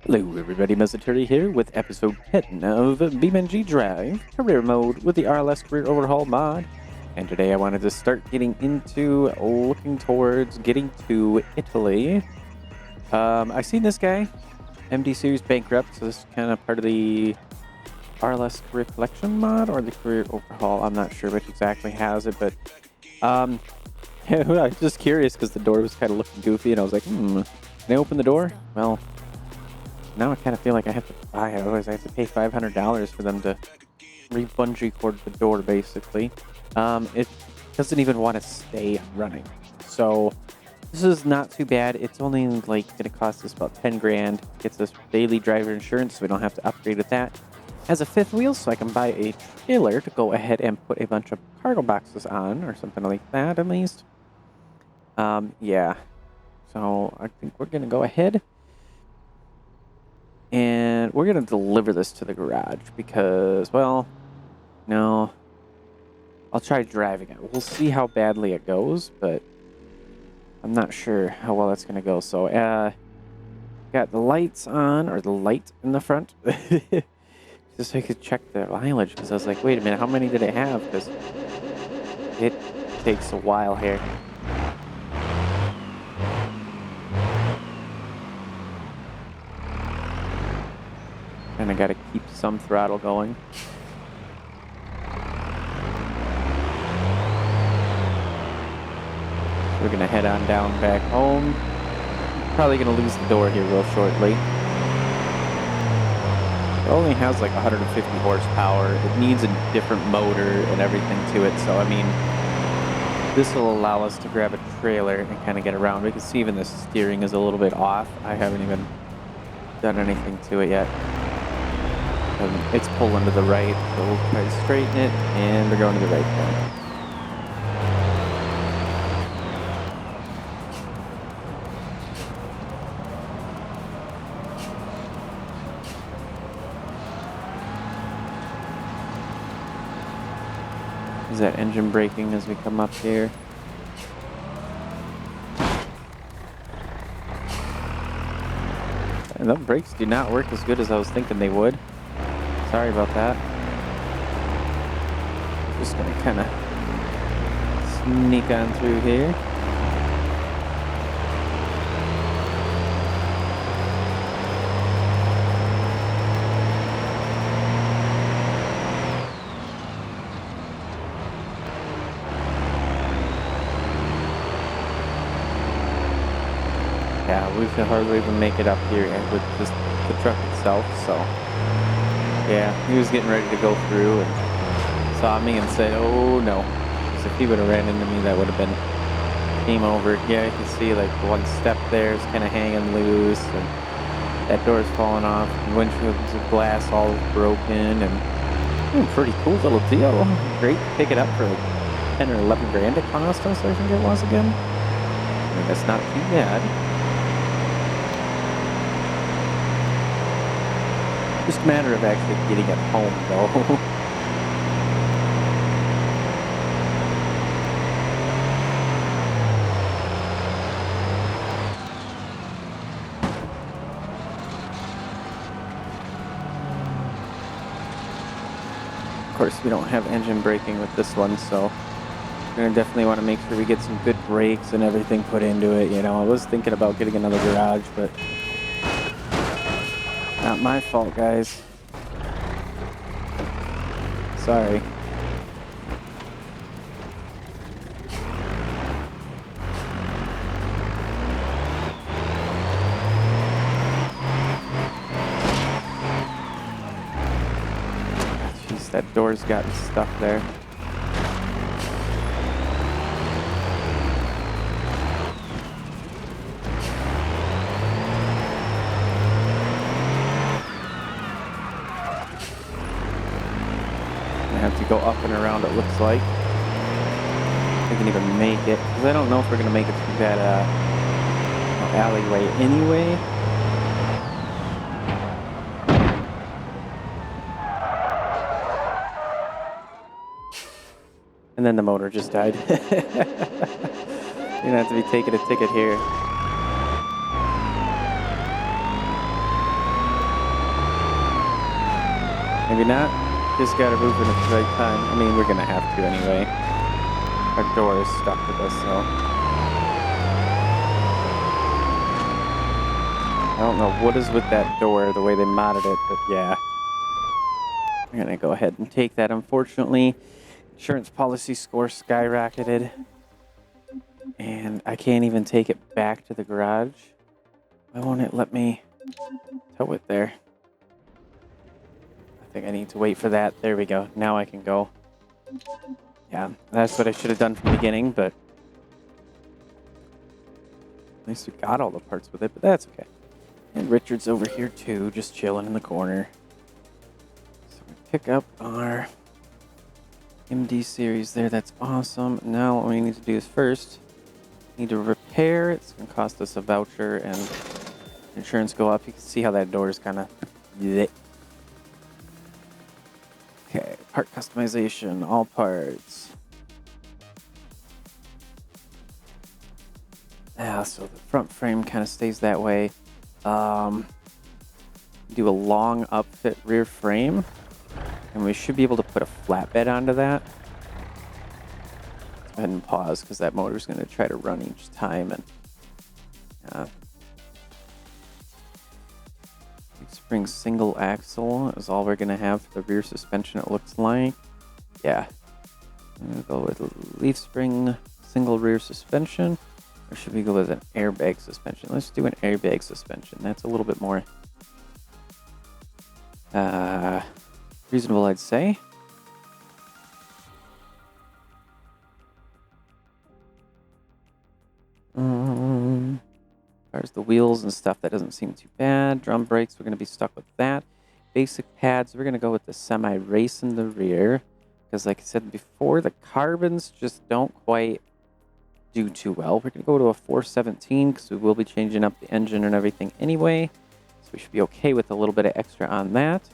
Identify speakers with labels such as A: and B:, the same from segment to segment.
A: Hello everybody, Motherboard here with episode 10 of BeamNG Drive Career Mode with the RLS Career Overhaul mod. And today I wanted to start getting into looking towards getting to Italy. I seen this guy, MD Series Bankrupt, so this is kind of part of the RLS Career Collection mod or the Career Overhaul. I'm not sure which exactly has it, but I was just curious because the door was kind of looking goofy and I was like, can I open the door? Well, now I kind of feel like I have to buy it, otherwise I have to pay $500 for them to re-bungee cord the door, basically. It doesn't even want to stay running. So this is not too bad. It's only like going to cost us about 10 grand. Gets us daily driver insurance, so we don't have to upgrade with that. Has a fifth wheel, so I can buy a trailer to go ahead and put a bunch of cargo boxes on, or something like that, at least. Yeah. So I think we're going to go ahead and we're going to deliver this to the garage because, well, no, I'll try driving it. We'll see how badly it goes, but I'm not sure how well that's going to go. So, got the lights on, or the light in the front, just so I could check the mileage, because I was like, wait a minute, how many did it have? Because it takes a while here. And I gotta keep some throttle going. We're gonna head on down back home. Probably gonna lose the door here real shortly. It only has like 150 horsepower. It needs a different motor and everything to it. So, I mean, this will allow us to grab a trailer and kind of get around. We can see even the steering is a little bit off. I haven't even done anything to it yet. It's pulling to the right, so we'll try to straighten it, and we're going to the right now. Is that engine braking as we come up here? And the brakes do not work as good as I was thinking they would. Sorry about that. Just gonna kind of sneak on through here. Yeah, we can hardly even make it up here with just the truck itself, so. Yeah, he was getting ready to go through and saw me and said, oh no. Because if he would have ran into me, that would have been game over. Yeah, you can see like one step there is kind of hanging loose, and that door's falling off. The windshield's glass all broken, and pretty cool little deal. Great to pick it up for like 10 or 11 grand it cost us, I think it was again. I mean, that's not too bad. Just a matter of actually getting it home, though. Of course, we don't have engine braking with this one, so we're going to definitely want to make sure we get some good brakes and everything put into it. You know, I was thinking about getting another garage, but not my fault, guys. Sorry. Jeez, that door's gotten stuck there. Have to go up and around, it looks like. We can even make it, because I don't know if we're going to make it through that alleyway anyway. And then the motor just died. You're going to have to be taking a ticket here. Maybe not. Just gotta move in at the right time. I mean, we're gonna have to anyway. Our door is stuck with us, so. I don't know what is with that door, the way they modded it, but yeah. I'm gonna go ahead and take that. Unfortunately, insurance policy score skyrocketed. And I can't even take it back to the garage. Why won't it let me tow it there? I think I need to wait for that. There we go. Now I can go. Yeah, that's what I should have done from the beginning, but at least we got all the parts with it, but that's okay. And Richard's over here too, just chilling in the corner. So we pick up our MD series there. That's awesome. Now what we need to do is first need to repair. It's going to cost us a voucher and insurance go up. You can see how that door is kind of... Okay, part customization, all parts. Yeah, so the front frame kind of stays that way. Do a long upfit rear frame, and we should be able to put a flatbed onto that. Let's go ahead and pause because that motor is going to try to run each time. And spring single axle is all we're going to have for the rear suspension, it looks like. Yeah. I'm going to go with leaf spring single rear suspension. Or should we go with an airbag suspension? Let's do an airbag suspension. That's a little bit more reasonable, I'd say. As far as the wheels and stuff, that doesn't seem too bad. Drum brakes, we're going to be stuck with that. Basic pads, we're going to go with the semi-race in the rear. Because like I said before, the carbons just don't quite do too well. We're going to go to a 417 because we will be changing up the engine and everything anyway. So we should be okay with a little bit of extra on that.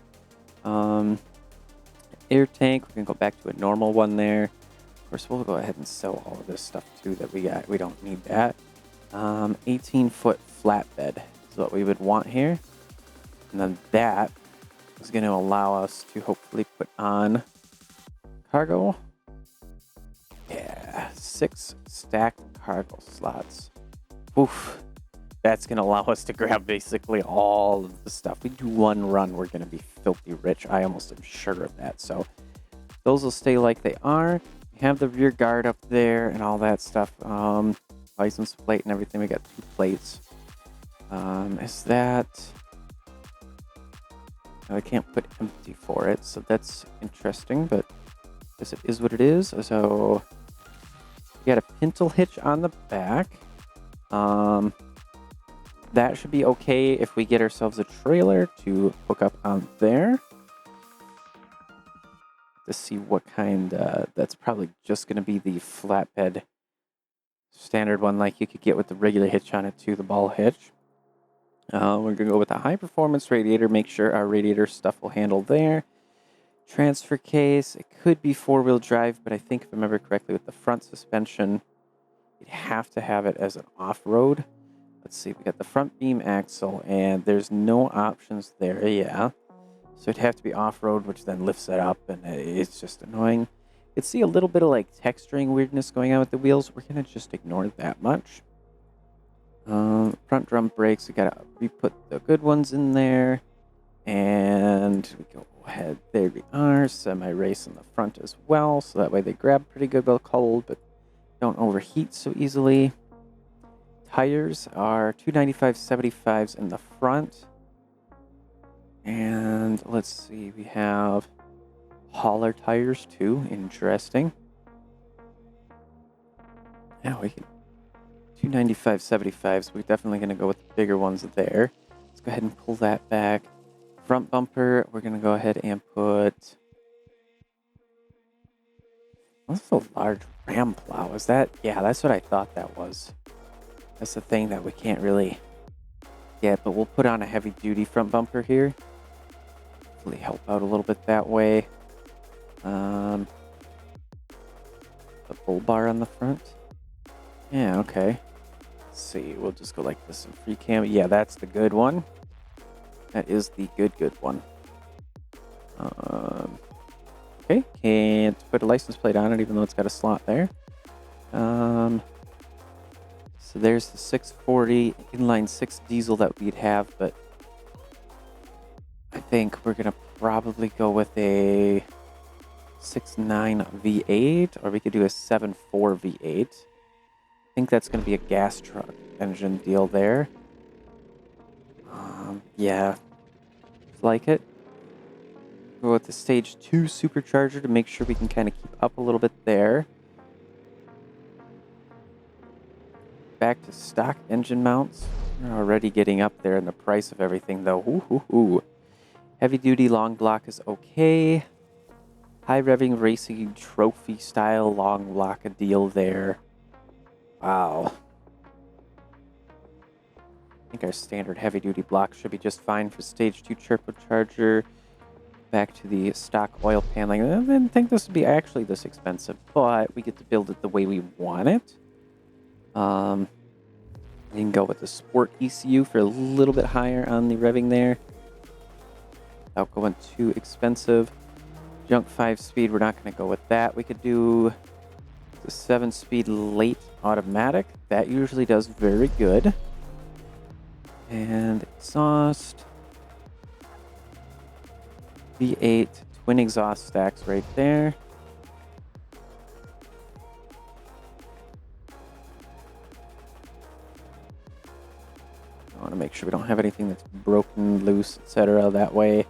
A: Air tank, we're going to go back to a normal one there. Of course, we'll go ahead and sell all of this stuff too that we got. We don't need that. 18-foot flatbed is what we would want here. And then that is going to allow us to hopefully put on cargo. Yeah, 6 stacked cargo slots. Oof. That's going to allow us to grab basically all of the stuff. We do one run, we're going to be filthy rich. I almost am sure of that. So those will stay like they are. We have the rear guard up there and all that stuff. License plate and everything. We got 2 plates. Is that... I can't put empty for it, so that's interesting, but I guess it is what it is. So we got a pintle hitch on the back. That should be okay if we get ourselves a trailer to hook up on there. To see what kind, that's probably just going to be the flatbed standard one like you could get with the regular hitch on it too, the ball hitch. We're going to go with a high performance radiator, make sure our radiator stuff will handle there. Transfer case, it could be 4-wheel drive, but I think if I remember correctly with the front suspension, you'd have to have it as an off-road. Let's see, we got the front beam axle, and there's no options there, yeah. So it'd have to be off-road, which then lifts it up, and it's just annoying. You can see a little bit of like texturing weirdness going on with the wheels. We're going to just ignore that much. Front drum brakes, we got to re-put the good ones in there. And we go ahead, there we are, semi-race in the front as well, so that way they grab pretty good while cold, but don't overheat so easily. Tires are 295/75s in the front. And let's see, we have hauler tires too, interesting. Yeah, we can 295/75s, we're definitely going to go with the bigger ones there. Let's go ahead and pull that back. Front bumper, we're going to go ahead and put... What's a large ram plow? Is that... Yeah, that's what I thought that was. That's the thing that we can't really get, but we'll put on a heavy-duty front bumper here. Hopefully help out a little bit that way. The bull bar on the front. Yeah, okay. Let's see, we'll just go like this in free cam. Yeah, that's the good one. That is the good one. Okay, can't put a license plate on it even though it's got a slot there. So there's the 640 inline 6 diesel that we'd have, but I think we're gonna probably go with a 6.9 V8, or we could do a 7.4 V8. I think that's gonna be a gas truck engine deal there. Yeah, like it. Go with the stage 2 supercharger to make sure we can kind of keep up a little bit there. Back to stock engine mounts. We're already getting up there in the price of everything though. Ooh. Heavy duty long block is okay. High revving racing trophy style long block a deal there. Wow. I think our standard heavy duty block should be just fine for stage 2 turbocharger. Back to the stock oil paneling. I didn't think this would be actually this expensive, but we get to build it the way we want it. You can go with the sport ECU for a little bit higher on the revving there. Without going too expensive. Junk 5-speed, we're not going to go with that. We could do the 7-speed late automatic. That usually does very good. And exhaust. V8 twin exhaust stacks right there. I want to make sure we don't have anything that's broken, loose, etc. that way.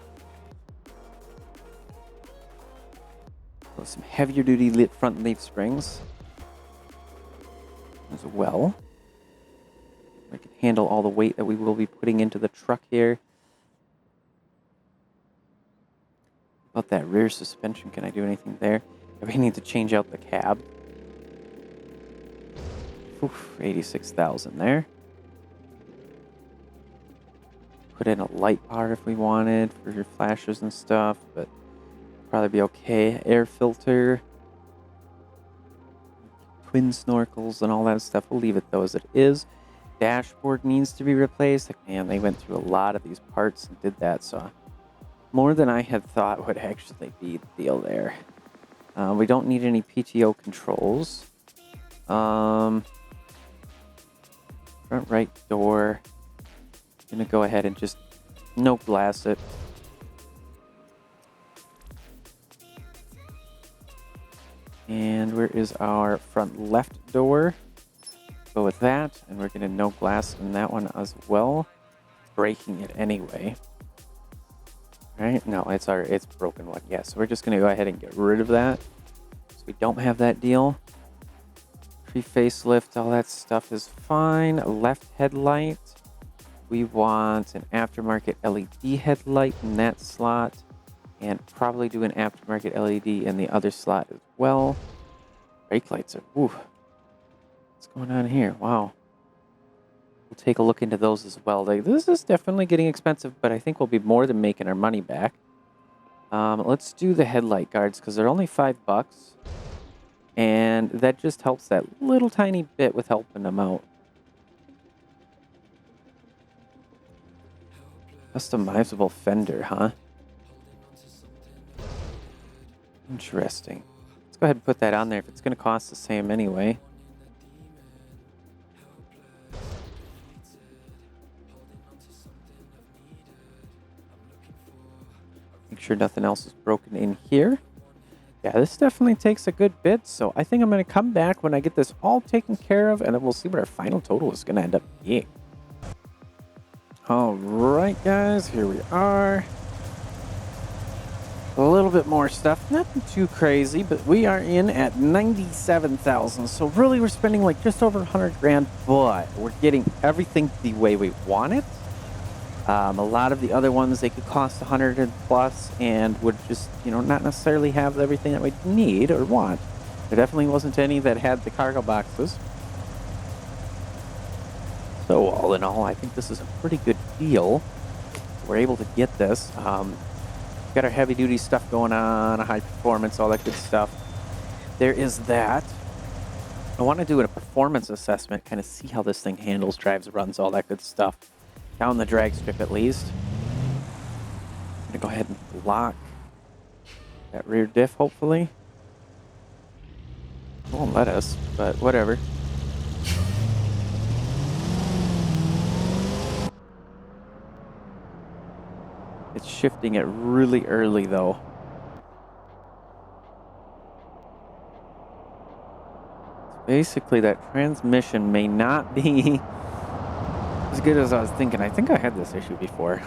A: So some heavier duty lit front leaf springs as well. We can handle all the weight that we will be putting into the truck here. About that rear suspension, can I do anything there? I may need to change out the cab. Oof, 86,000 there. Put in a light bar if we wanted for your flashes and stuff, but probably be okay. Air filter, twin snorkels, and all that stuff. We'll leave it though as it is. Dashboard needs to be replaced. Like, man, they went through a lot of these parts and did that, so more than I had thought would actually be the deal there. We don't need any PTO controls. Front right door. Gonna go ahead and just no glass it. And where is our front left door? Go with that, and we're gonna no glass in that one as well. Breaking it anyway. Right? No, it's broken one. Yeah, so we're just going to go ahead and get rid of that. So we don't have that deal. Pre-facelift, all that stuff is fine. A left headlight. We want an aftermarket LED headlight in that slot. And probably do an aftermarket LED in the other slot as well. Brake lights are... Ooh. What's going on here? Wow. We'll take a look into those as well. This is definitely getting expensive, but I think we'll be more than making our money back. Let's do the headlight guards because they're only $5, and that just helps that little tiny bit with helping them out. Customizable fender, huh? Interesting. Let's go ahead and put that on there if it's going to cost the same anyway. Make sure nothing else is broken in here. Yeah, this definitely takes a good bit, so I think I'm going to come back when I get this all taken care of, and then we'll see what our final total is going to end up being. All right, guys, here we are. A little bit more stuff, nothing too crazy, but we are in at 97,000. So really, we're spending like just over 100 grand, but we're getting everything the way we want it. A lot of the other ones, they could cost 100 and plus and would just, not necessarily have everything that we need or want. There definitely wasn't any that had the cargo boxes. So all in all, I think this is a pretty good deal. We're able to get this. Got our heavy duty stuff going on, high performance, all that good stuff. There is that. I want to do a performance assessment, kind of see how this thing handles, drives, runs, all that good stuff. Down the drag strip at least. I'm going to go ahead and lock That rear diff, hopefully. It won't let us, but whatever. It's shifting it really early, though. Basically, that transmission may not be as good as I was thinking. I think I had this issue before.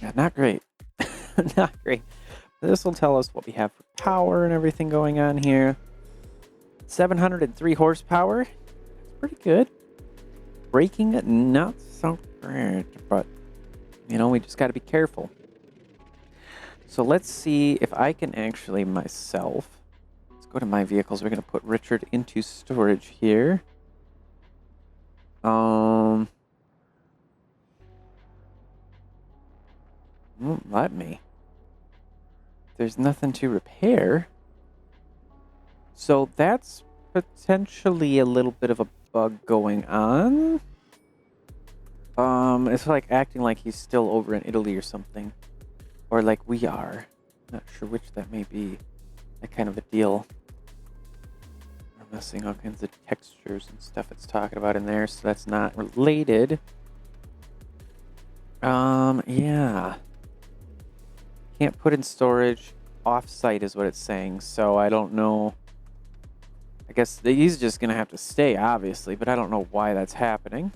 A: Yeah, not great. Not great. This will tell us what we have for power and everything going on here. 703 horsepower. That's pretty good. Braking, not so great, but, you know, we just got to be careful. So let's see if I can actually myself. Let's go to my vehicles. We're going to put Richard into storage here. Won't let me. There's nothing to repair. So that's potentially a little bit of a bug going on. It's like acting like he's still over in Italy or something. Or like we are. Not sure which that may be. That kind of a deal. We're missing all kinds of textures and stuff it's talking about in there, so that's not related. Yeah. Can't put in storage. Off-site is what it's saying, so I don't know. I guess he's just going to have to stay, obviously, but I don't know why that's happening.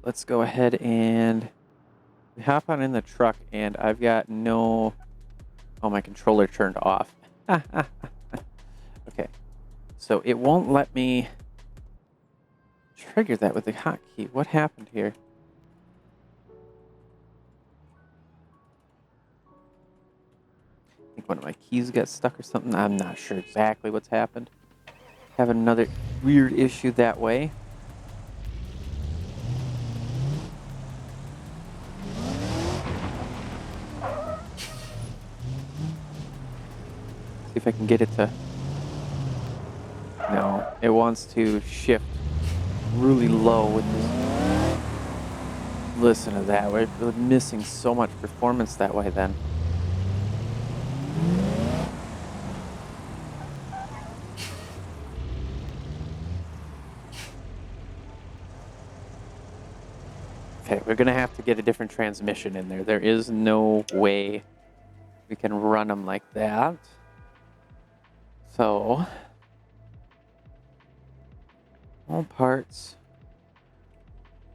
A: Let's go ahead and hop on in the truck, and I've got no... Oh, my controller turned off. Okay. So it won't let me trigger that with the hotkey. What happened here? I think one of my keys got stuck or something. I'm not sure exactly what's happened. Having another weird issue that way. See if I can get it to... No, it wants to shift really low with this. Listen to that. We're missing so much performance that way then. Okay, we're going to have to get a different transmission in there. There is no way we can run them like that. So, all parts.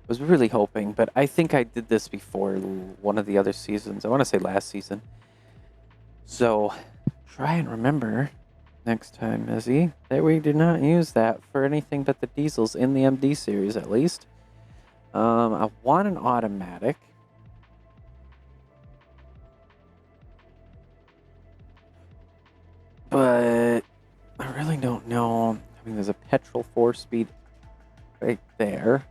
A: Was really hoping, but I think I did this before one of the other seasons. I want to say last season. So, try and remember next time, Izzy, that we did not use that for anything but the diesels in the MD series, at least. I want an automatic. But I really don't know. I mean, there's a petrol 4-speed right there.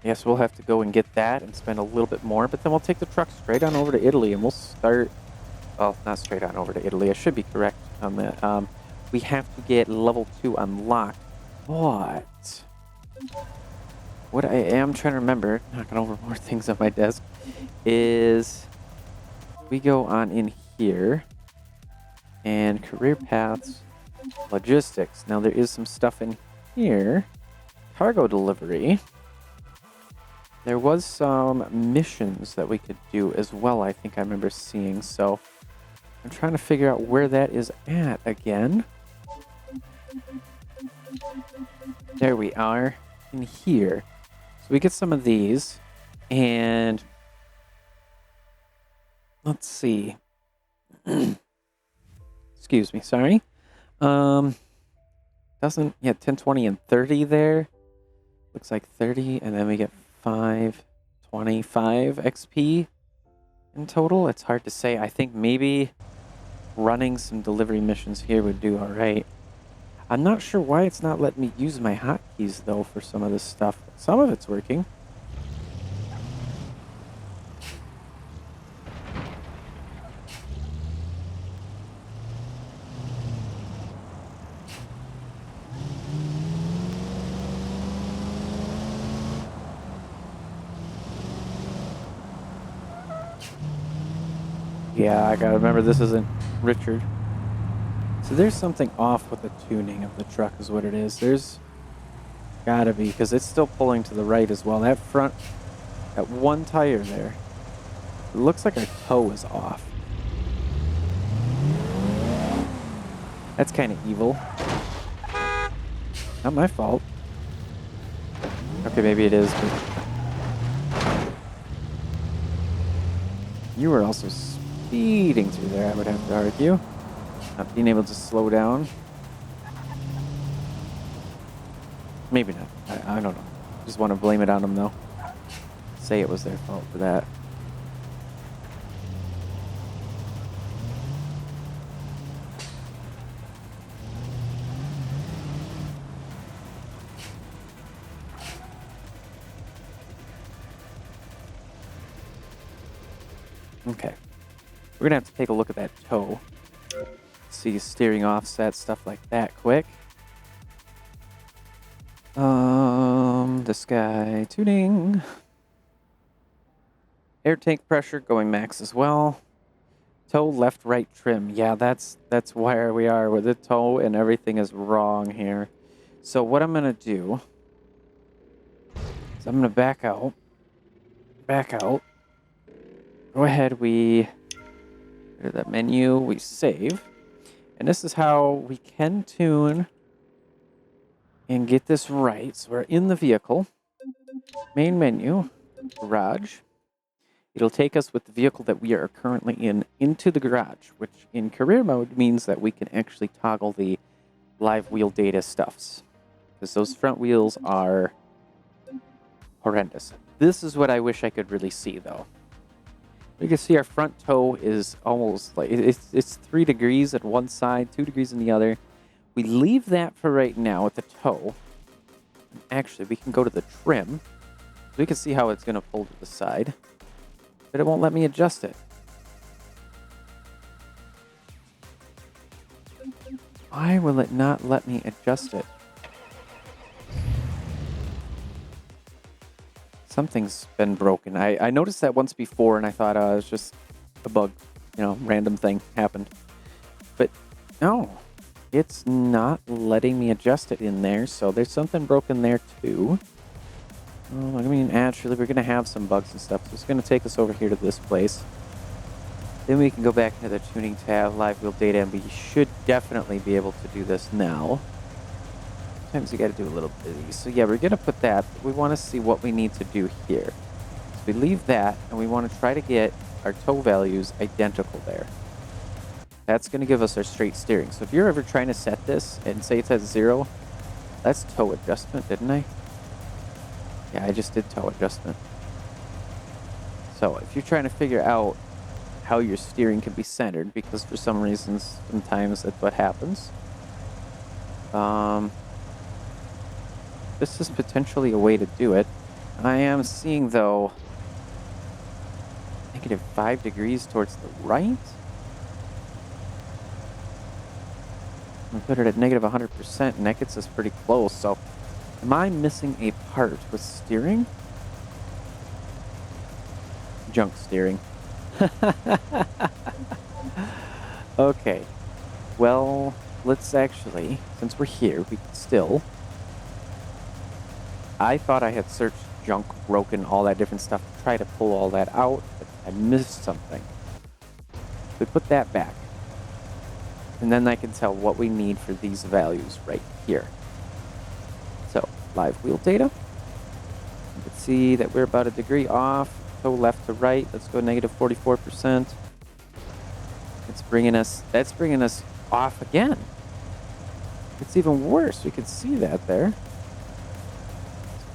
A: Yes, we'll have to go and get that and spend a little bit more, but then we'll take the truck straight on over to Italy and we'll start... Well, not straight on over to Italy. I should be correct on that. We have to get level 2 unlocked. What I am trying to remember, knocking over more things on my desk, is we go on in here and career paths, logistics. Now there is some stuff in here. Cargo delivery. There was some missions that we could do as well, I think I remember seeing. So I'm trying to figure out where that is at again. There we are in here. So we get some of these and let's see. Excuse me, sorry. Doesn't, yeah, 10, 20, and 30 there. Looks like 30, and then we get 525 XP in total. It's hard to say. I think maybe running some delivery missions here would do all right. I'm not sure why it's not letting me use my hotkeys, though, for some of this stuff. Some of it's working. Yeah, I gotta remember this isn't Richard. So there's something off with the tuning of the truck is what it is. There's gotta be, because it's still pulling to the right as well. That front, that one tire there, it looks like our toe is off. That's kind of evil. Not my fault. Okay, maybe it is, but... You were also speeding through there, I would have to argue. Not being able to slow down. Maybe not. I don't know. Just want to blame it on them, though. Say it was their fault for that. Okay. We're going to have to take a look at that toe. See steering offset, stuff like that quick. This guy tuning. Air tank pressure going max as well. Toe left right trim. Yeah, that's where we are with the toe, and everything is wrong here. So what I'm gonna do is I'm gonna back out. Go ahead, we go to that menu, we save. And this is how we can tune and get this right. So we're in the vehicle, main menu, garage. It'll take us with the vehicle that we are currently in into the garage, which in career mode means that we can actually toggle the live wheel data stuffs. Because those front wheels are horrendous. This is what I wish I could really see, though. You can see our front toe is almost like it's 3 degrees at one side, 2 degrees in the other. We leave that for right now at the toe. Actually, we can go to the trim. We can see how it's going to pull to the side. But it won't let me adjust it. Why will it not let me adjust it? Something's been broken. I noticed that once before, and I thought it was just a bug. You know, random thing happened. But no, it's not letting me adjust it in there, so there's something broken there too. I mean, actually, we're going to have some bugs and stuff, so it's going to take us over here to this place. Then we can go back into the tuning tab, live wheel data, and we should definitely be able to do this now. Sometimes you got to do a little bit of these. So yeah, we're going to put that. We want to see what we need to do here. So we leave that, and we want to try to get our toe values identical there. That's going to give us our straight steering. So if you're ever trying to set this and say it's at 0, that's toe adjustment, didn't I? Yeah, I just did toe adjustment. So if you're trying to figure out how your steering can be centered, because for some reasons, sometimes that's what happens. This is potentially a way to do it. I am seeing, though, -5 degrees towards the right. We put it at -100%, and that gets us pretty close. So, am I missing a part with steering? Junk steering. Okay. Well, let's actually, since we're here, we can still... I thought I had searched junk, broken, all that different stuff to try to pull all that out, but I missed something. We put that back. And then I can tell what we need for these values right here. So, live wheel data. You can see that we're about 1 degree off. Toe left to right. Let's go -44%. That's bringing us off again. It's even worse. We can see that there.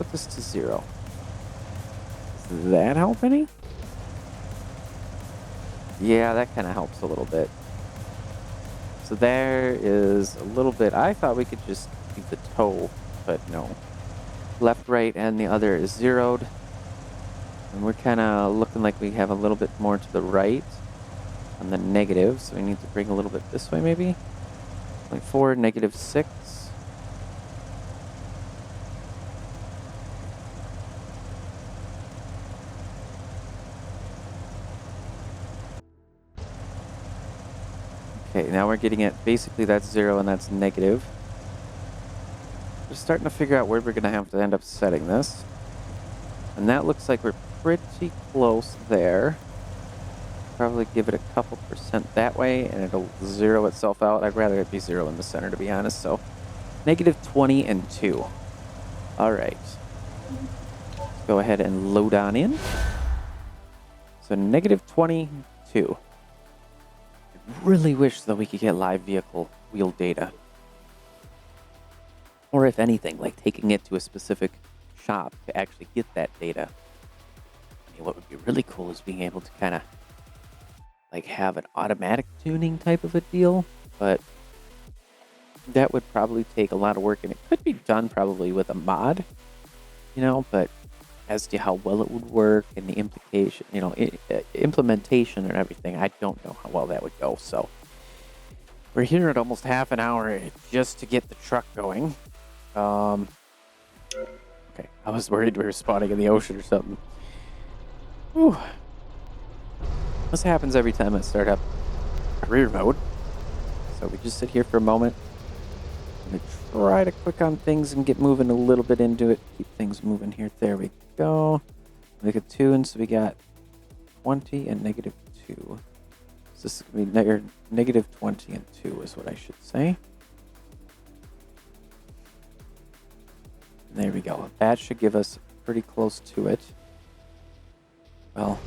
A: Let's put this to 0. Does that help any? Yeah, that kind of helps a little bit. So there is a little bit. I thought we could just keep the toe, but no. Left, right, and the other is 0'd. And we're kind of looking like we have a little bit more to the right on the negative. So we need to bring a little bit this way maybe. 0.4, -6. Okay, now we're getting at basically that's 0 and that's negative. We're starting to figure out where we're going to have to end up setting this. And that looks like we're pretty close there. Probably give it a couple percent that way, and it'll zero itself out. I'd rather it be 0 in the center, to be honest. So, -20 and 2. All right. Let's go ahead and load on in. So, -22. I really wish, though, we could get live vehicle wheel data. Or if anything, like taking it to a specific shop to actually get that data. I mean, what would be really cool is being able to kind of like have an automatic tuning type of a deal, but that would probably take a lot of work, and it could be done probably with a mod, you know, but as to how well it would work and the implication, you know, implementation and everything, I don't know how well that would go. So we're here at almost half an hour just to get the truck going. Okay, I was worried we were spawning in the ocean or something. Whew. This happens every time I start up career mode. So we just sit here for a moment. I'm going to try to click on things and get moving a little bit into it. Keep things moving here. There we go. Make a tune, so we got 20 and -2. So this is going to be -20 and 2 is what I should say. There we go. That should give us pretty close to it. Well,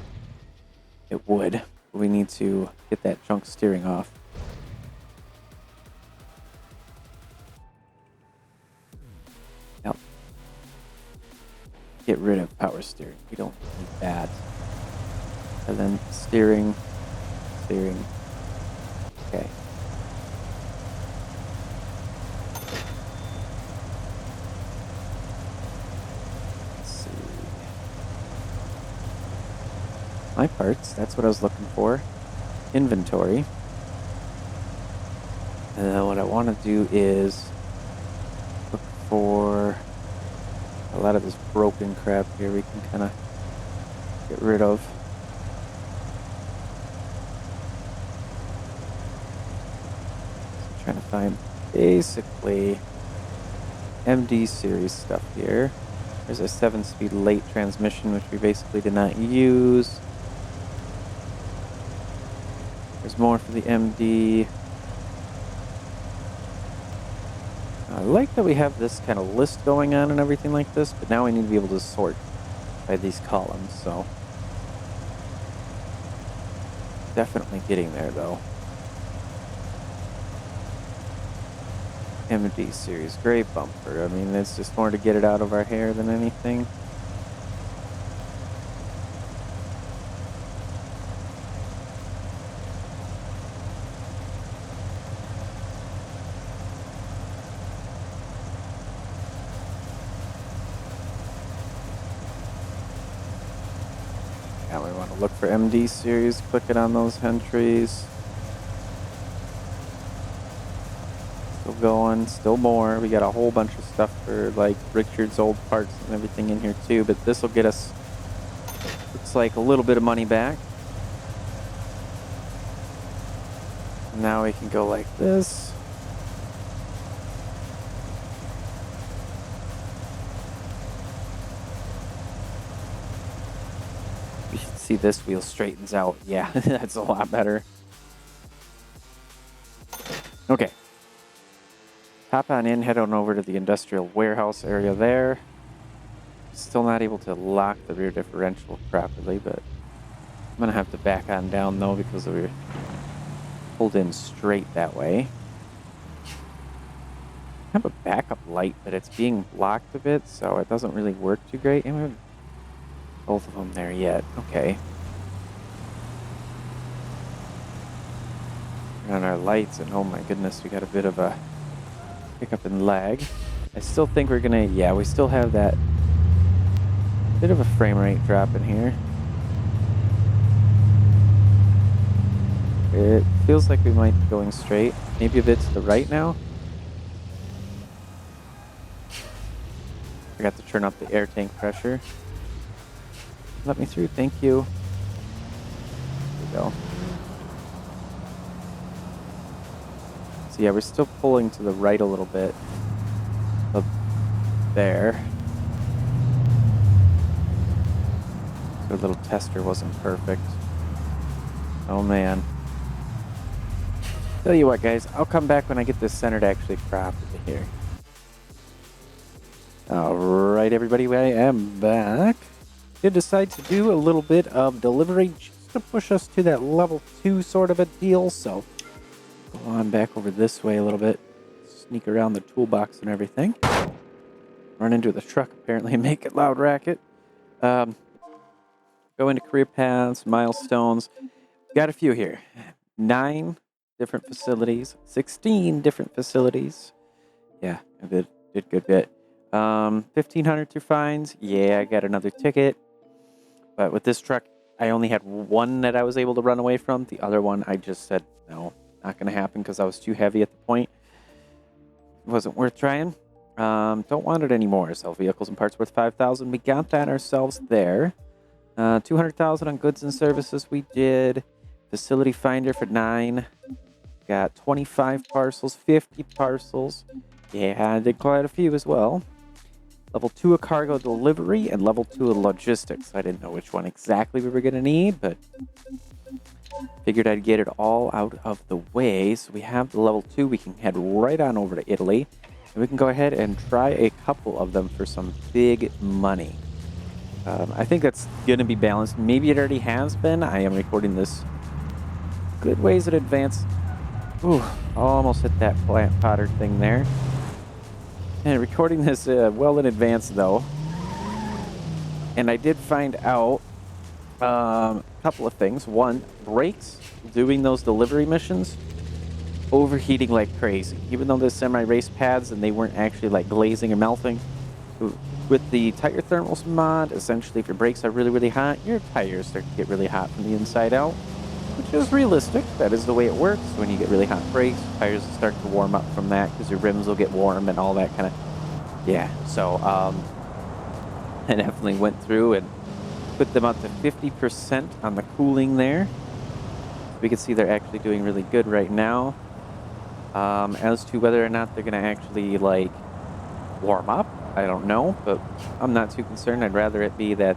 A: it would. We need to get that junk steering off. Yep. Get rid of power steering. We don't need that. And then steering. Okay. My parts, that's what I was looking for. Inventory. And then what I want to do is look for a lot of this broken crap here we can kind of get rid of. So I'm trying to find basically MD series stuff here. There's a 7-speed late transmission, which we basically did not use. There's more for the MD. I like that we have this kind of list going on and everything like this, but now we need to be able to sort by these columns, so definitely getting there though. MD series, gray bumper. I mean, it's just more to get it out of our hair than anything. Now we want to look for MD series, click it on those entries. Still going, still more. We got a whole bunch of stuff for like Richard's old parts and everything in here too, but this will get us, looks like, a little bit of money back. And now we can go like this. We should see this wheel straightens out. Yeah, that's a lot better. Okay. Hop on in, head on over to the industrial warehouse area there. Still not able to lock the rear differential properly, but I'm going to have to back on down though because we're pulled in straight that way. I have a backup light, but it's being blocked a bit, so it doesn't really work too great. And we have both of them there yet. Okay. We're on our lights, and oh my goodness, we got a bit of a pickup and lag. I still think we're gonna, yeah, we still have that bit of a frame rate drop in here. It feels like we might be going straight, maybe a bit to the right now. Forgot to turn up the air tank pressure. Let me through, thank you. There we go. So yeah, we're still pulling to the right a little bit. Up there. So the little tester wasn't perfect. Oh man. Tell you what, guys, I'll come back when I get this centered actually properly here. Alright, everybody, I am back. Did decide to do a little bit of delivery just to push us to that level 2 sort of a deal, so go on back over this way a little bit. Sneak around the toolbox and everything. Run into the truck, apparently, and make a loud racket. Go into career paths, milestones. Got a few here. 9 different facilities, 16 different facilities. Yeah, I did good bit. 1,500 through fines. Yeah, I got another ticket. But with this truck, I only had one that I was able to run away from. The other one, I just said, no, not going to happen because I was too heavy at the point. It wasn't worth trying. Don't want it anymore. Sell vehicles and parts worth 5,000. We got that ourselves there. 200,000 on goods and services we did. Facility finder for 9. Got 25 parcels, 50 parcels. Yeah, I did quite a few as well. Level 2 of cargo delivery and level 2 of logistics. I didn't know which one exactly we were going to need, but figured I'd get it all out of the way. So we have the level 2. We can head right on over to Italy. And we can go ahead and try a couple of them for some big money. I think that's going to be balanced. Maybe it already has been. I am recording this good ways in advance. Ooh, almost hit that plant potter thing there. And recording this well in advance, though. And I did find out a couple of things. One, brakes, doing those delivery missions, overheating like crazy. Even though they're semi-race pads and they weren't actually like glazing or melting. With the tire thermals mod, essentially if your brakes are really, really hot, your tires start to get really hot from the inside out. Which is realistic. That is the way it works. When you get really hot brakes, tires will start to warm up from that because your rims will get warm and all that kind of... Yeah, so I definitely went through and put them up to 50% on the cooling there. We can see they're actually doing really good right now. As to whether or not they're going to actually, like, warm up, I don't know, but I'm not too concerned. I'd rather it be that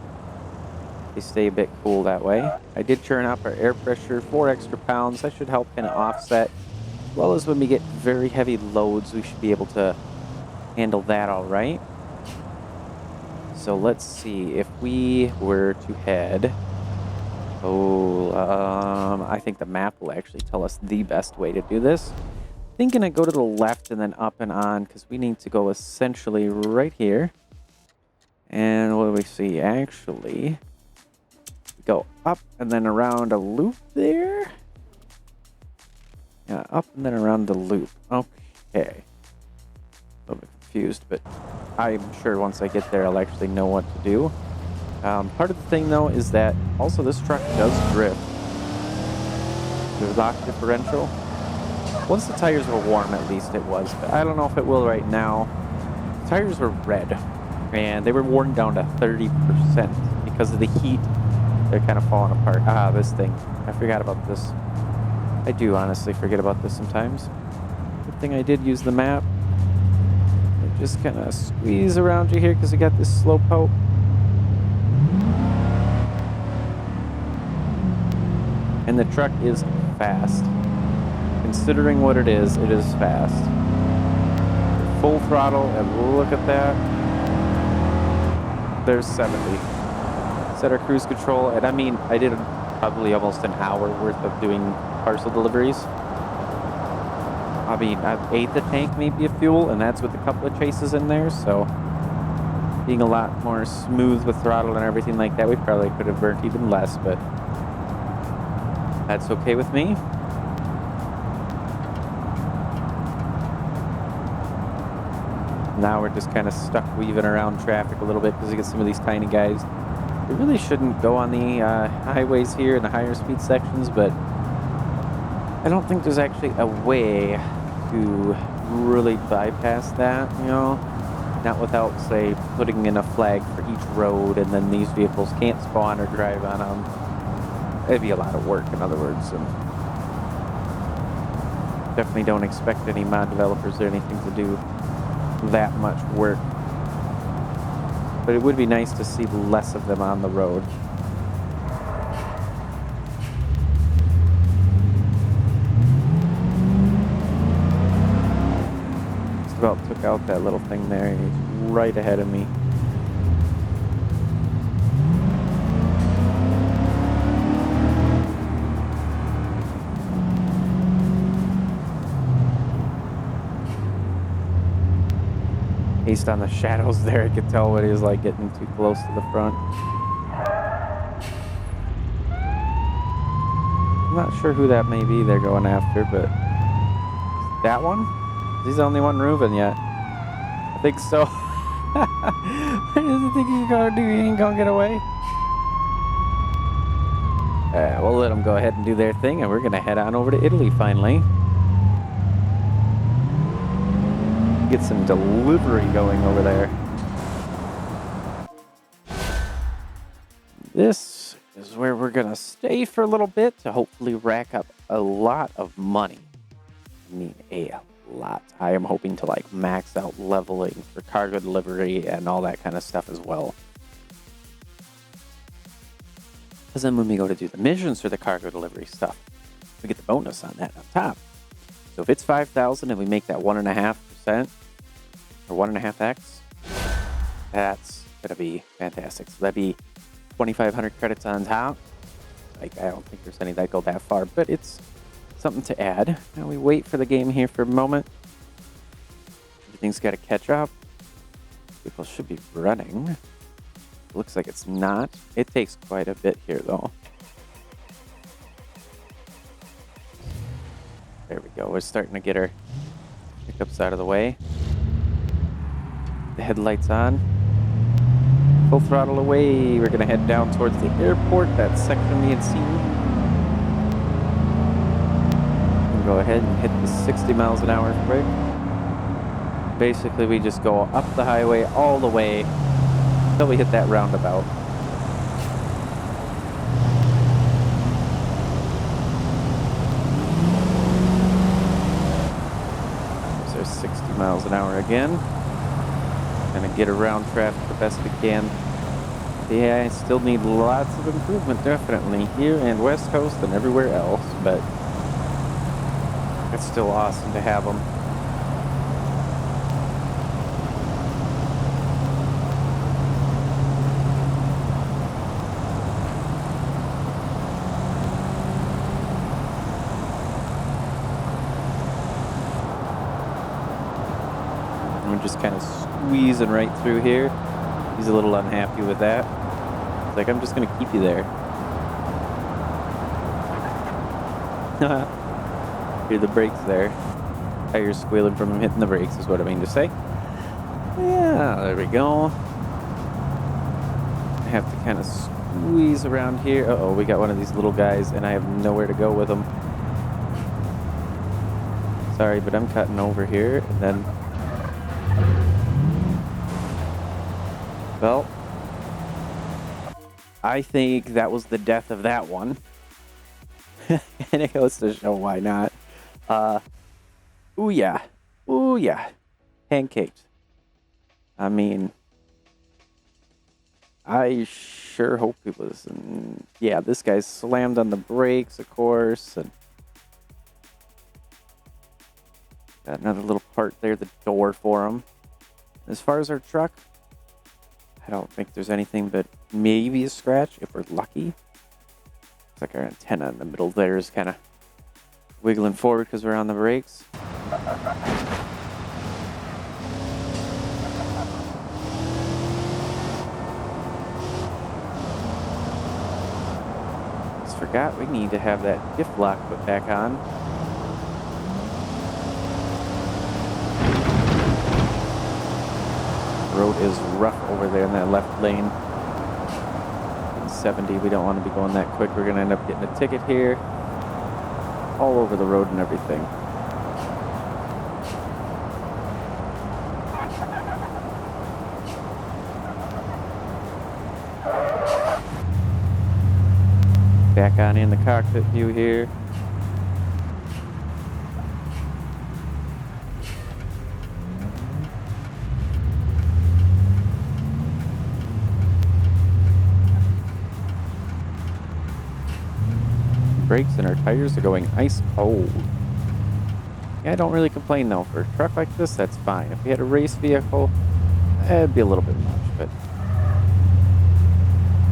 A: they stay a bit cool that way. I did turn up our air pressure 4 extra pounds. That should help kind of offset. As well as when we get very heavy loads, we should be able to handle that all right. So let's see if we were to head. I think the map will actually tell us the best way to do this. Thinking I go to the left and then up and on because we need to go essentially right here. And what do we see? Actually, go up and then around a loop there. Yeah, up and then around the loop. Okay. A little bit confused, but I'm sure once I get there, I'll actually know what to do. Part of the thing, though, is that also this truck does drift. The lock differential. Once the tires were warm, at least it was. But I don't know if it will right now. The tires were red, and they were worn down to 30% because of the heat. They're kind of falling apart. Ah, this thing. I forgot about this. I do honestly forget about this sometimes. Good thing I did use the map. Just kind of squeeze around you here because we got this slow poke. And the truck is fast. Considering what it is fast. Full throttle, and look at that. There's 70. Set our cruise control, and I mean, I did probably almost an hour worth of doing parcel deliveries. I mean, I ate the tank maybe of fuel, and that's with a couple of chases in there, so being a lot more smooth with throttle and everything like that, we probably could have burnt even less, but that's okay with me. Now we're just kind of stuck weaving around traffic a little bit because you get some of these tiny guys. We really shouldn't go on the highways here in the higher speed sections, but I don't think there's actually a way to really bypass that, you know? Not without, say, putting in a flag for each road, and then these vehicles can't spawn or drive on them. It'd be a lot of work, in other words. And Definitely don't expect any mod developers or anything to do that much work. But it would be nice to see less of them on the road. Just about took out that little thing there. He's right ahead of me. Based on the shadows there, I could tell what he was like getting too close to the front. I'm not sure who that may be they're going after, but that one? He's the only one moving yet. I think so. What does he think he's gonna do? He ain't gonna get away. We'll let them go ahead and do their thing, and we're gonna head on over to Italy finally. Get some delivery going over there. This is where we're gonna stay for a little bit to hopefully rack up a lot of money. I mean, a lot. I am hoping to like max out leveling for cargo delivery and all that kind of stuff as well. Because then when we go to do the missions for the cargo delivery stuff, we get the bonus on that on top. So if it's 5,000 and we make that 1.5% or 1.5x, that's gonna be fantastic. So that'd be 2,500 credits on top. Like, I don't think there's any that go that far, but it's something to add. Now we wait for the game here for a moment. Everything's got to catch up. People should be running. Looks like it's not. It takes quite a bit here, though. There we go. We're starting to get our pickups out of the way. The headlights on. Full throttle away. We're going to head down towards the airport. That section we had seen. Go ahead and hit the 60 miles an hour quick. Basically, we just go up the highway all the way until we hit that roundabout. There's our 60 miles an hour again. Gonna get around traffic the best we can. Yeah, I still need lots of improvement, definitely, here and West Coast and everywhere else, but it's still awesome to have them. And we're just kind of squeezing right through here. He's a little unhappy with that. It's like, I'm just going to keep you there. Hear the brakes there. Tires squealing from him hitting the brakes is what I mean to say. Yeah, there we go. I have to kind of squeeze around here. Uh-oh, we got one of these little guys and I have nowhere to go with them. Sorry, but I'm cutting over here and then... Well, I think that was the death of that one. And it goes to show why not. Ooh yeah. Ooh yeah. Pancaked. I mean, I sure hope it was. Yeah, this guy slammed on the brakes, of course. And got another little part there, the door for him. As far as our truck, I don't think there's anything but maybe a scratch if we're lucky. It's like our antenna in the middle there is kind of wiggling forward because we're on the brakes. Just forgot we need to have that diff lock put back on. The road is rough over there in that left lane. 70, we don't want to be going that quick. We're going to end up getting a ticket here. All over the road and everything. Back on in the cockpit view here. brakes and our tires are going ice cold. Yeah, I don't really complain though. For a truck like this, that's fine. If we had a race vehicle, it'd be a little bit much, but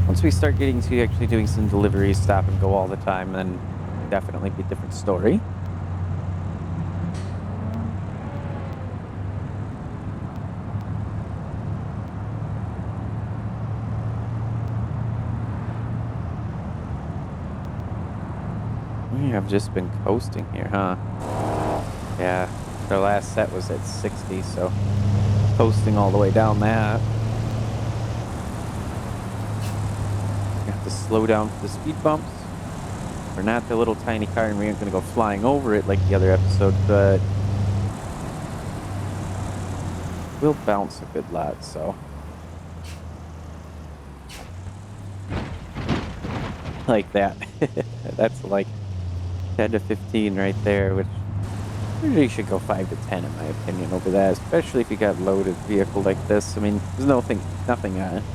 A: once we start getting to actually doing some deliveries, stop and go all the time, then definitely be a different story. We have just been coasting here, huh? Yeah, our last set was at 60, so coasting all the way down that. We have to slow down for the speed bumps. We're not the little tiny car and we aren't going to go flying over it like the other episode, but we'll bounce a good lot, so. Like that. That's like 10 to 15 right there, which usually should go 5 to 10 in my opinion over that, especially if you got a loaded vehicle like this. I mean, there's nothing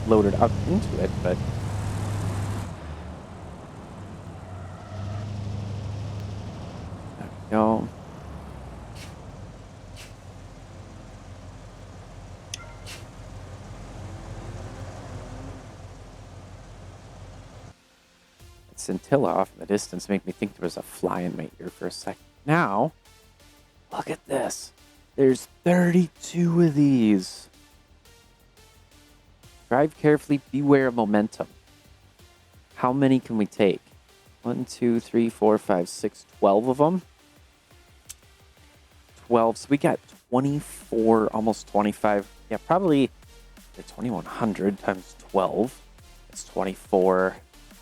A: loaded up into it, but there we go. Scintilla off in the distance made me think there was a fly in my ear for a second. Now, look at this. There's 32 of these. Drive carefully, beware of momentum. How many can we take? 1, 2, 3, 4, 5, 6, 12 of them. 12. So we got 24, almost 25. Yeah, probably the 2,100 times 12. It's 24.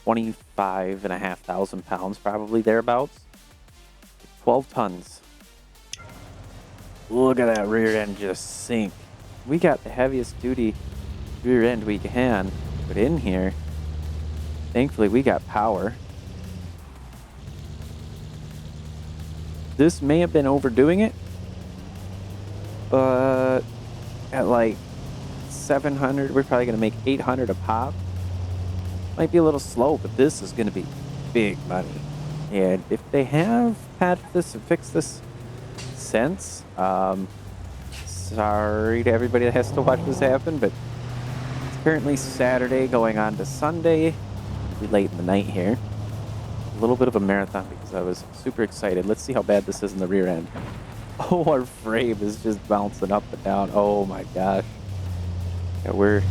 A: 25,500 pounds, probably thereabouts. 12 tons. Look at that rear end just sink. We got the heaviest duty rear end we can put in here. Thankfully, we got power. This may have been overdoing it, but at like 700, we're probably going to make 800 a pop. Might be a little slow, but this is going to be big money. And if they have patched this and fixed this since, sorry to everybody that has to watch this happen, but it's currently Saturday going on to Sunday. It'll be late in the night here. A little bit of a marathon because I was super excited. Let's see how bad this is in the rear end. Oh, our frame is just bouncing up and down. Oh my gosh. Yeah, we're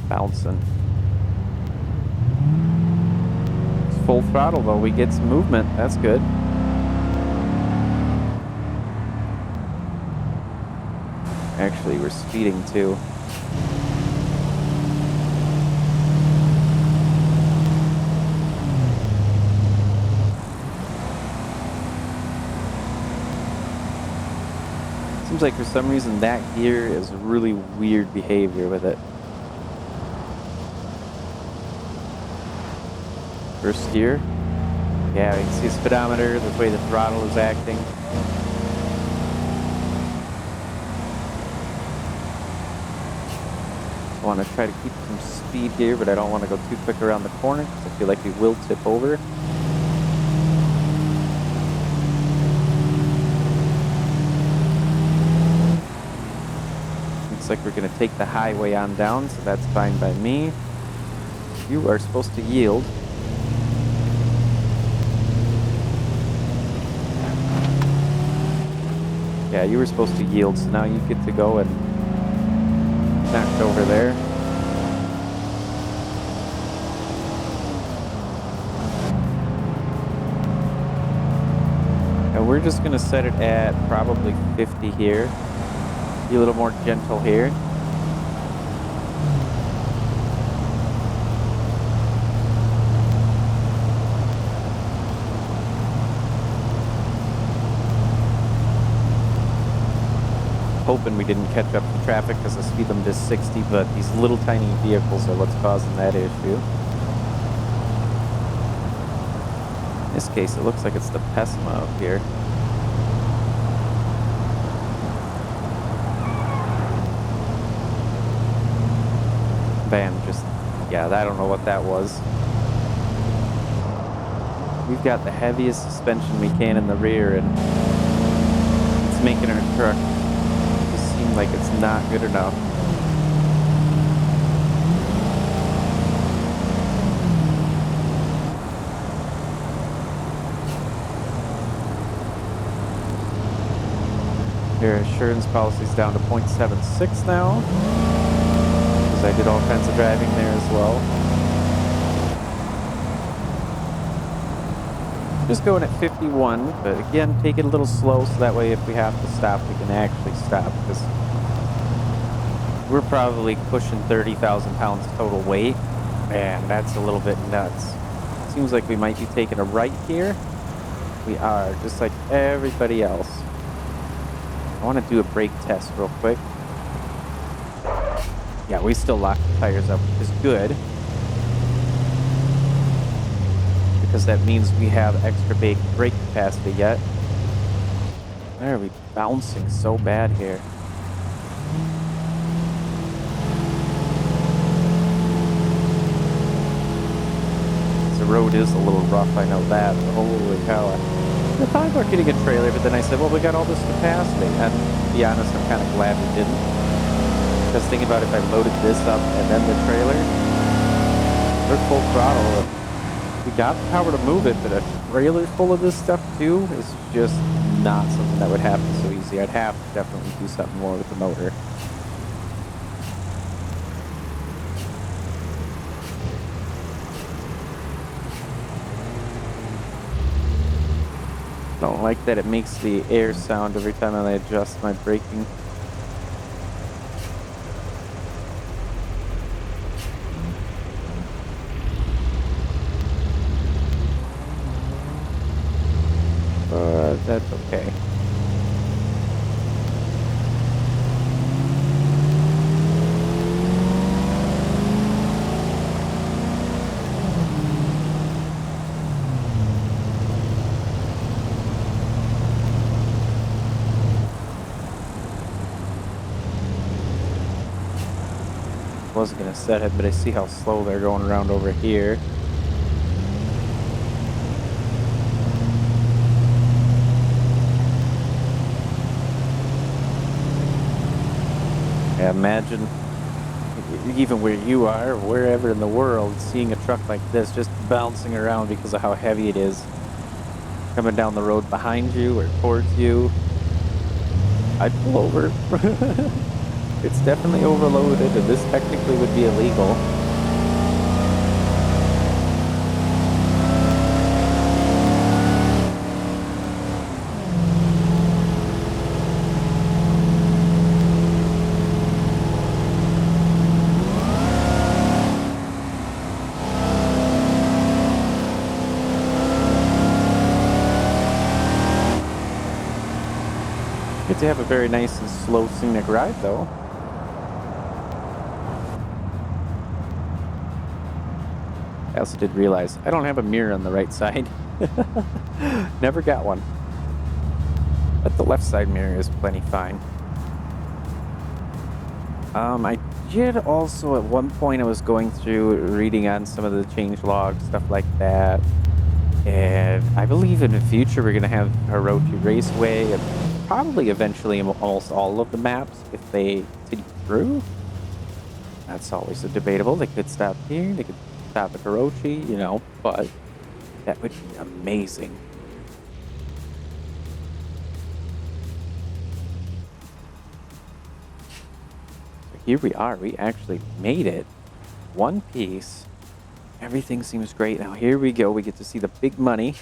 A: bouncing. Full throttle though, we get some movement. That's good. Actually, we're speeding too. Seems like for some reason that gear is really weird behavior with it. First gear. Yeah, you can see speedometer, the way the throttle is acting. I want to try to keep some speed here, but I don't want to go too quick around the corner because I feel like we will tip over. Looks like we're going to take the highway on down, so that's fine by me. You are supposed to yield. Yeah, you were supposed to yield, so now you get to go and knock over there. And we're just going to set it at probably 50 here. Be a little more gentle here. Hoping we didn't catch up to traffic because the speed limit is 60, but these little tiny vehicles are what's causing that issue. In this case, it looks like it's the Pessima up here. Bam, just, yeah, I don't know what that was. we've got the heaviest suspension we can in the rear, and it's making our truck just seem like it's not good enough. Your assurance policy's down to 0.76 now, because I did all kinds of driving there as well. Just going at 51, but again, take it a little slow so that way if we have to stop, we can actually stop, because we're probably pushing 30,000 pounds total weight, and that's a little bit nuts. Seems like we might be taking a right here. We are, just like everybody else. I want to do a brake test real quick. Yeah, we still lock the tires up, which is good, because that means we have extra brake capacity yet. Why are we bouncing so bad here? The road is a little rough, I know that, but holy cow. I thought about getting a trailer, but then I said, well, we got all this capacity, and to be honest, I'm kind of glad we didn't. Because thinking about if I loaded this up and then the trailer, we're full throttle. We got the power to move it, but a trailer full of this stuff too is just not something that would happen so easy. I'd have to definitely do something more with the motor. Don't like that it makes the air sound every time I adjust my braking. That's okay. I wasn't gonna set it, but I see how slow they're going around over here. Yeah, imagine even where you are, or wherever in the world, seeing a truck like this just bouncing around because of how heavy it is. Coming down the road behind you or towards you. I'd pull over. It's definitely overloaded, and this technically would be illegal. Get to have a very nice and slow scenic ride, though. I also did realize I don't have a mirror on the right side. Never got one. But the left side mirror is plenty fine. I did also, at one point, I was going through reading on some of the change logs, stuff like that. And I believe in the future we're going to have a Road to Raceway, and probably eventually almost all of the maps, if they continue through. That's always a debatable. They could stop here, they could stop at Hirochi, you know, but that would be amazing. So here we are. We actually made it. One piece. Everything seems great. Now here we go. We get to see the big money.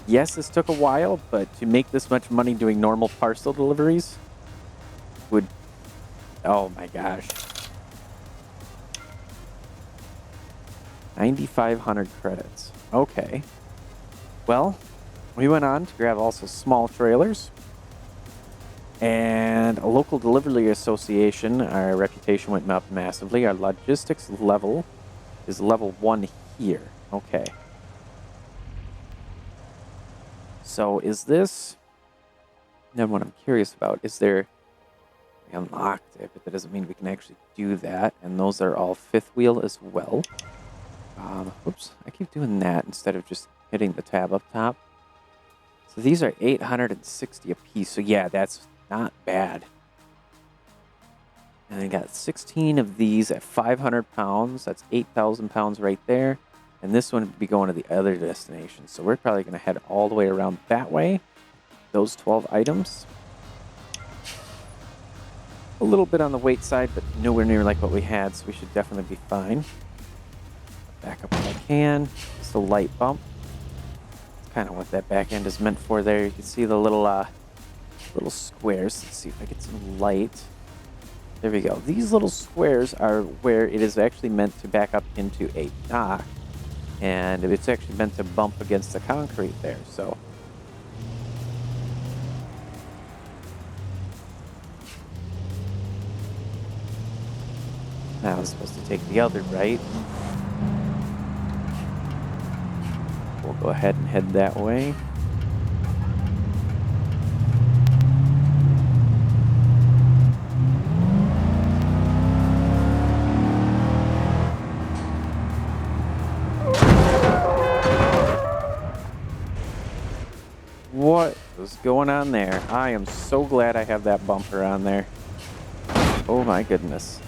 A: Yes, this took a while, but to make this much money doing normal parcel deliveries would... Oh my gosh. 9,500 credits. Okay. Well, we went on to grab also small trailers. And a local delivery association, our reputation went up massively. Our logistics level is level 1 here. Okay. So is this... Then what I'm curious about, is there... We unlocked it, but that doesn't mean we can actually do that. And those are all 5th wheel as well. Oops, I keep doing that instead of just hitting the tab up top. So these are 860 a piece. So yeah, that's not bad. And I got 16 of these at 500 pounds. That's 8,000 pounds right there. And this one would be going to the other destination. So we're probably going to head all the way around that way. Those 12 items. A little bit on the weight side, but nowhere near like what we had. So we should definitely be fine. Back up if I can. Just a light bump. That's kind of what that back end is meant for there. You can see the little squares. Let's see if I get some light. There we go. These little squares are where it is actually meant to back up into a dock. And it's actually meant to bump against the concrete there. So now I'm supposed to take the other right. We'll go ahead and head that way. What is going on there? I am so glad I have that bumper on there. Oh my goodness.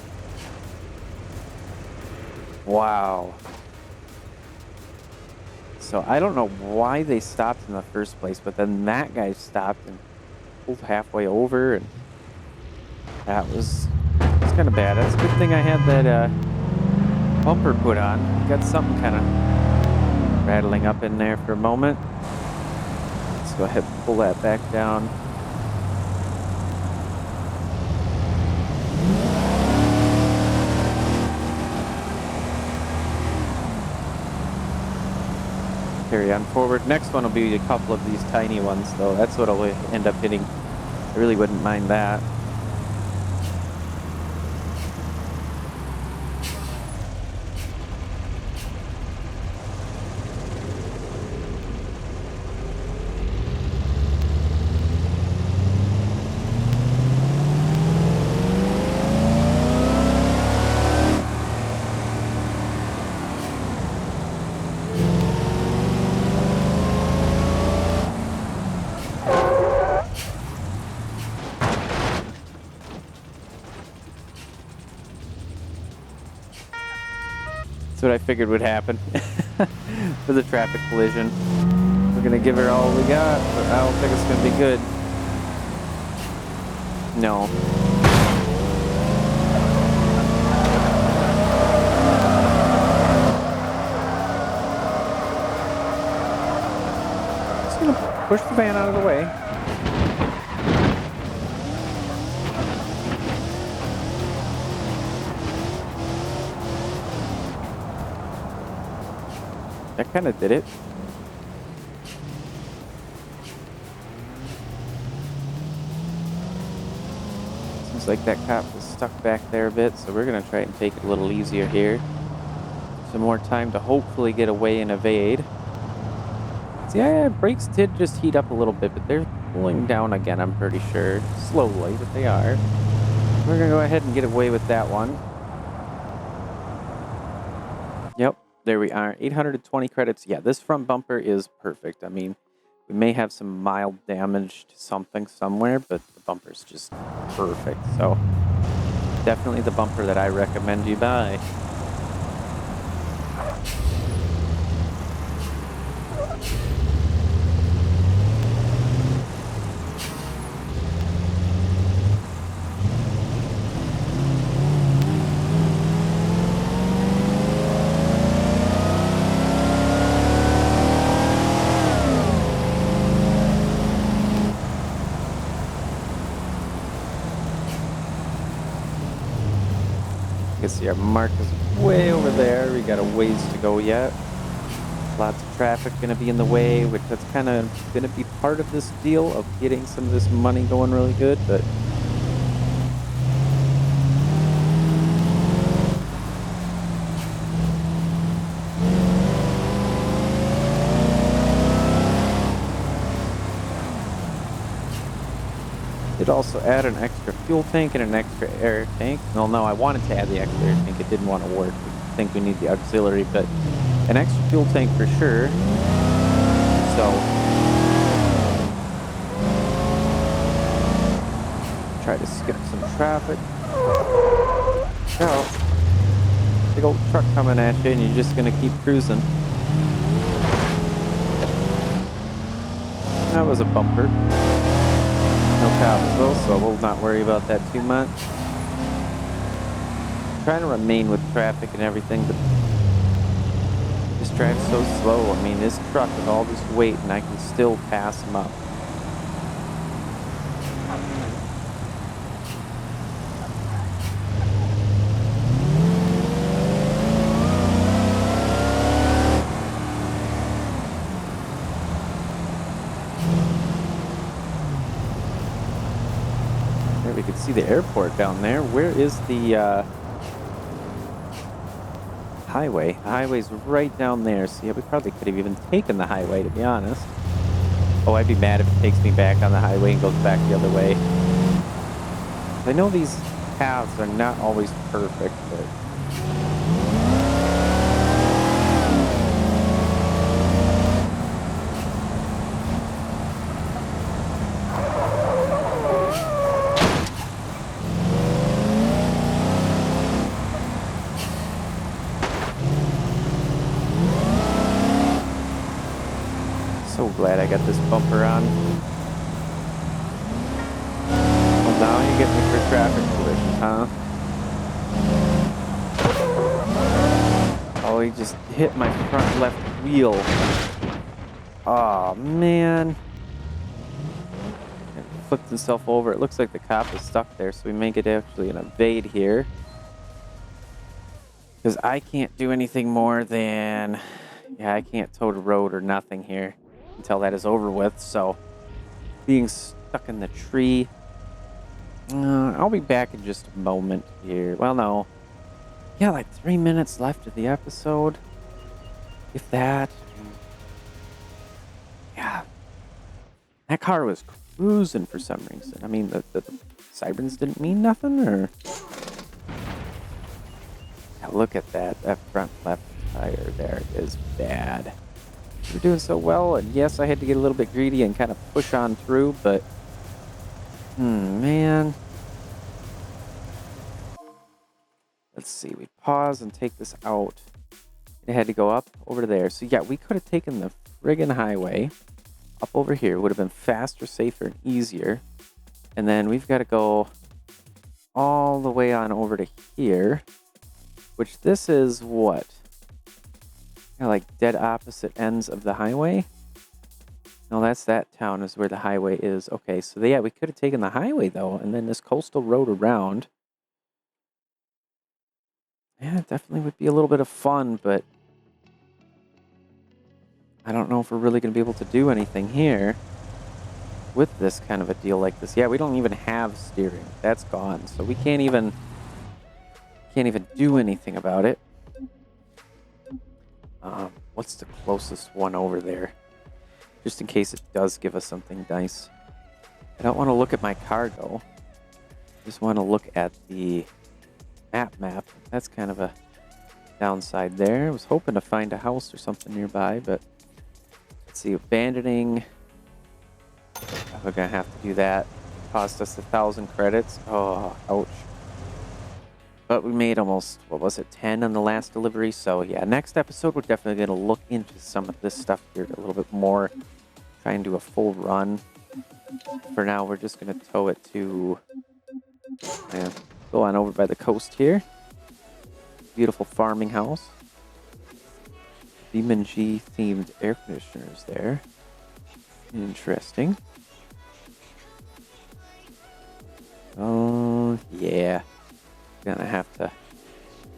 A: Wow. So I don't know why they stopped in the first place, but then that guy stopped and pulled halfway over, and that was kind of bad. That's a good thing I had that bumper put on. Got something kind of rattling up in there for a moment. Let's go ahead and pull that back down. Carry on forward. Next one will be a couple of these tiny ones, though. That's what I'll end up hitting. I really wouldn't mind that. That's what I figured would happen for the traffic collision. We're gonna give her all we got, but I don't think it's gonna be good. No. Just gonna push the van out of the way. That kind of did it. Seems like that cop is stuck back there a bit, so we're going to try and take it a little easier here. Some more time to hopefully get away and evade. See, yeah, brakes did just heat up a little bit, but they're cooling down again, I'm pretty sure. Slowly, but they are. We're going to go ahead and get away with that one. Yep. There we are, 820 credits. Yeah, this front bumper is perfect. I mean, we may have some mild damage to something somewhere, but the bumper's just perfect. So, definitely the bumper that I recommend you buy. See, our mark is way over there. We got a ways to go yet. Lots of traffic going to be in the way, which that's kind of going to be part of this deal of getting some of this money going really good, but did also add an extra fuel tank and an extra air tank. Well, no, I wanted to add the extra air tank. It didn't want to work. I think we need the auxiliary, but an extra fuel tank for sure. so try to skip some traffic. Oh, big old truck coming at you, and you're just gonna keep cruising. That was a bumper. No cops though, so we'll not worry about that too much. I'm trying to remain with traffic and everything, but this drive's so slow. I mean, this truck with all this weight, and I can still pass him up. There we can see the airport down there. Where is the highway? The highway's right down there. So yeah, we probably could have even taken the highway, to be honest. Oh, I'd be mad if it takes me back on the highway and goes back the other way. I know these paths are not always perfect, but so glad I got this bumper on. Well, now you get me for traffic collision, huh? Oh, he just hit my front left wheel. Oh, man. And flipped himself over. It looks like the cop is stuck there, so we may get actually an evade here. Because I can't do anything more than... Yeah, I can't tow the road or nothing here until that is over with, so being stuck in the tree. I'll be back in just a moment here. Well, no. Yeah, like 3 minutes left of the episode. If that. Yeah. That car was cruising for some reason. I mean, the sirens didn't mean nothing, or... Yeah, look at that. That front left tire there is bad. We're doing so well, and yes, I had to get a little bit greedy and kind of push on through, but man. Let's see, we pause and take this out. It had to go up over there. So yeah, we could have taken the friggin' highway up over here. Would have been faster, safer, and easier. And then we've got to go all the way on over to here, which this is what? Like dead opposite ends of the highway. No, that's that town is where the highway is. Okay, so yeah, we could have taken the highway though, and then this coastal road around. Yeah, it definitely would be a little bit of fun, but I don't know if we're really going to be able to do anything here with this kind of a deal like this. Yeah, we don't even have steering. That's gone, so we can't even do anything about it. What's the closest one over there? Just in case it does give us something nice. I don't want to look at my cargo. I just want to look at the map. That's kind of a downside there. I was hoping to find a house or something nearby, but let's see, abandoning. We're gonna have to do that. Cost us 1,000 credits. Oh, ouch. But we made almost, what was it, 10 on the last delivery. So yeah, next episode we're definitely going to look into some of this stuff here a little bit more. Try and do a full run. For now, we're just going to tow it to, go on over by the coast here. Beautiful farming house. BeamNG themed air conditioners there. Interesting. Oh, yeah. Gonna have to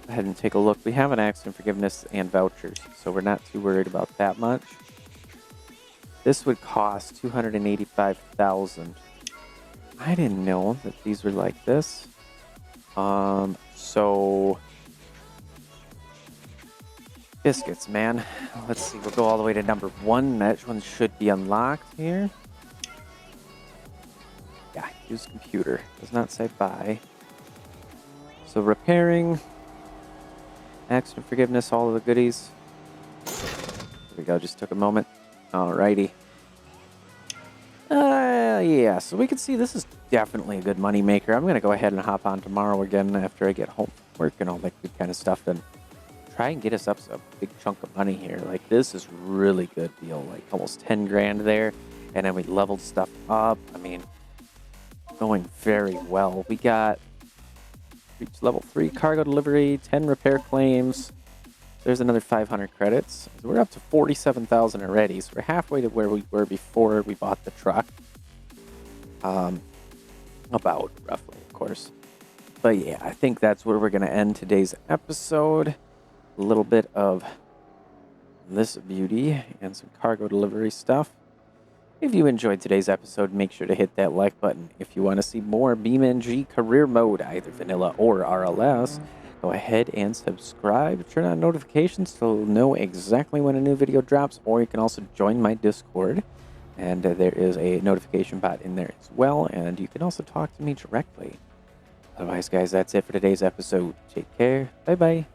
A: go ahead and take a look. We have an accident forgiveness and vouchers, so we're not too worried about that much. This would cost 285,000. I didn't know that these were like this. So biscuits, man. Let's see. We'll go all the way to number 1. That one should be unlocked here. Yeah, use computer. Does not say buy. So repairing, accident forgiveness, all of the goodies. There we go, just took a moment. Alrighty. Yeah, so we can see this is definitely a good money maker. I'm going to go ahead and hop on tomorrow again after I get home from work and all that good kind of stuff and try and get us up a big chunk of money here. Like, this is really good deal, like almost 10 grand there. And then we leveled stuff up. I mean, going very well. We got reached level 3 cargo delivery, 10 repair claims. There's another 500 credits. So we're up to 47,000 already. So we're halfway to where we were before we bought the truck. About, roughly, of course. But yeah, I think that's where we're going to end today's episode. A little bit of this beauty and some cargo delivery stuff. If you enjoyed today's episode, make sure to hit that like button. If you want to see more BeamNG Career Mode, either vanilla or RLS, go ahead and subscribe. Turn on notifications to know exactly when a new video drops, or you can also join my Discord. And there is a notification bot in there as well, and you can also talk to me directly. Otherwise, guys, that's it for today's episode. Take care. Bye-bye.